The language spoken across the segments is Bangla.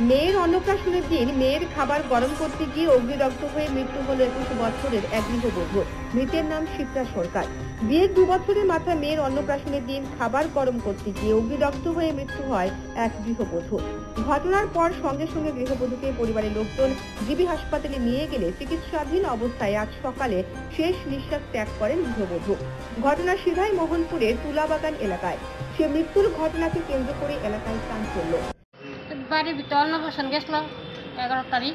মেয়ের অন্নপ্রাশনের দিন মেয়ের খাবার গরম করতে গিয়ে অগ্নিদগ্ধ হয়ে মৃত্যু হলো 21 বছরের এক গৃহবধূ। মৃতের নাম শিপ্রা সরকার। বিয়ের 2 বছরের মাথায় মেয়ের অন্নপ্রাশনের দিন খাবার গরম করতে গিয়ে অগ্নিদগ্ধ হয়ে মৃত্যু হয় এক গৃহবধূ। ঘটনার পর সঙ্গে সঙ্গে গৃহবধূকে পরিবারের লোকজন জিবি হাসপাতালে নিয়ে গেলে চিকিৎসাধীন অবস্থায় আজ সকালে শেষ নিঃশ্বাস ত্যাগ করেন গৃহবধূ। ঘটনা সিধাই মোহনপুরের তুলাবাগান এলাকায়। সে মৃত্যুর ঘটনাকে কেন্দ্র করে এলাকায় চাঞ্চল্য। বাড়ির ভিতরে অন্নপ্রাশন গেছিলাম 11 তারিখ।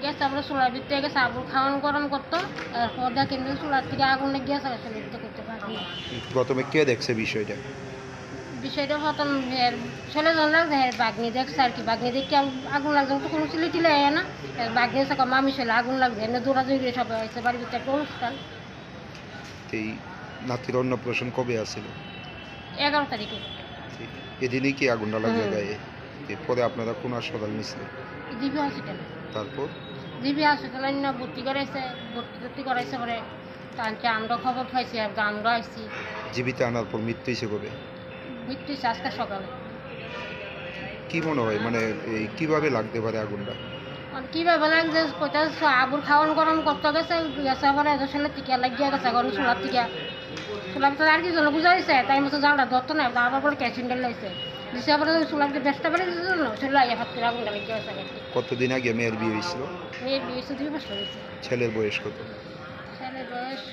গেছে আমরা চুলার ভিতরে গেছে আবুল খাওয়ান গরম করতো। এরপর দেখেন চুলার থেকে আগুন লেগে গেছে, লিখতে করতে পারি। প্রথমে কে দেখছে বিষয়টা? বিষয়টা প্রথম ছেলে জন লাগছে, বাগনি দেখছে আর কি। বাগনি দেখে আগুন লাগছে তো কোনো চিলি টিলে না। বাগনি এসে মামি ছেলে আগুন লাগছে, এনে দৌড়াদৌড়ি সবাই হয়েছে। বাড়ির ভিতরে একটা অনুষ্ঠান। এই নাতির অন্নপ্রাশন কবে আসছিল? 11 তারিখে। এদিনই কি আগুনটা লাগছে গায়ে? পরে আপনারা কোন হাসপাতাল নিয়েছিলেন? GB hospital. তারপর জিবি হাসপাতাল না ভর্তি করাইছে, ভর্তি করাইছে পরে টানছে। আমরা খবর পাইছি আর আমরা আসছি। জীবিত আনার পর মৃত্যু হয়েছে কবে? মৃত্যু হয়েছে আজকে সকালে। কি মনে হয় মানে এই কিভাবে লাগতে পারে আগুনটা? কিভাবে লাগছে কোথাও আবুর খাওয়ান গরম করতে গেছে, গেছে পরে ছেলে টিকা লাগিয়ে গেছে গরম চুলার টিকা। চুলার ভিতরে আর কি জন্য বুঝাইছে তাই মতো জালটা ধরতো না, আবার পরে ক্যাসিন্ডার লাগছে দিছে। পরে চুলার ভিতরে ব্যস্ত করে দিতে জন্য চলে আগে হাত করে আগুনটা লেগে গেছে। কতদিন আগে মেয়ের বিয়ে হয়েছিল? মেয়ের বিয়ে হয়েছে 2 বছর হয়েছে। ছেলের বয়স কত? ছেলের বয়স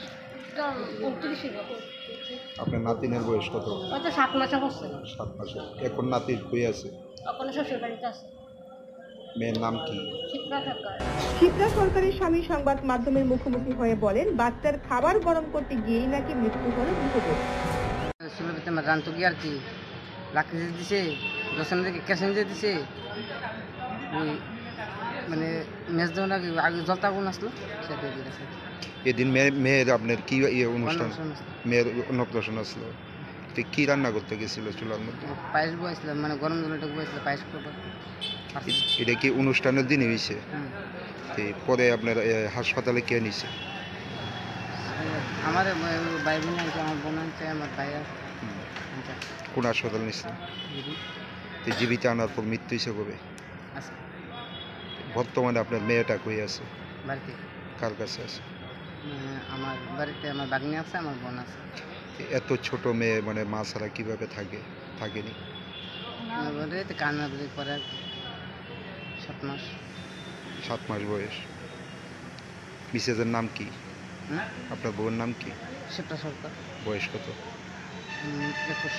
তো 29 ছিল। আপনার নাতিনের বয়স কত? হয়তো 7 মাসে হচ্ছে। 7 মাসে। এখন নাতির কই আছে? ওখানে শ্বশুর বাড়িতে আছে। মেয়ের নাম কি? শিপ্রা সরকার। শিপ্রা সরকারের স্বামী সংবাদ মাধ্যমের মুখোমুখি হয়ে বলেন, বাচ্চার খাবার গরম করতে গিয়েই নাকি মৃত্যু হলো গৃহবধূর। চুলের ভিতরে রান্তো কি আর কি লাকড়ি দিছে, দোকান থেকে কেসেন দিয়ে দিছে। ওই মানে মেজ দেওয়া নাকি আগে জলতা আগুন আসলো সেটা দিয়ে দিয়েছে। এদিন মেয়ের আপনার কি অনুষ্ঠান? মেয়ের অন্নপ্রাশন আসলো। তো কি রান্না করতে গেছিল চুলার মধ্যে? পায়েস বয়েছিলাম, মানে গরম জলটা বয়েছিল পায়েস করবো। এটা কি অনুষ্ঠানের দিনই হয়েছে? পরে আপনার হাসপাতালে কে নিছে? আমার ভাই বোন আছে, আমার বোন আছে, আমার ভাই আছে। কোন হাসপাতাল নিছে? জীবিত আনার পর মৃত্যু হয়েছে কবে? আছে। বর্তমানে আপনার মেয়েটা কই আছে? বাড়িতে। কার কাছে আছে? আমার বাড়িতে আমার বাগনি আছে, আমার বোন আছে। এত ছোট মেয়ে মানে মা ছাড়া কিভাবে থাকেনি? কান্না পরে 7 মাস। 7 মাস বয়স। মিসেসের নাম কি? আপনার বউয়ের নাম কি? শিপ্রা সরকার। বয়স কত? 21।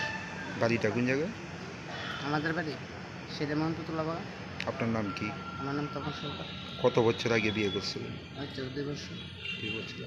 বাড়িটা কোন জায়গায়? আমাদের বাড়ি সেটা মন্ত্র তুলাবাগান। আপনার নাম কি? আমার নাম তপন সরকার। কত বছর আগে বিয়ে করছিলেন? 2 বছর। 2 বছর।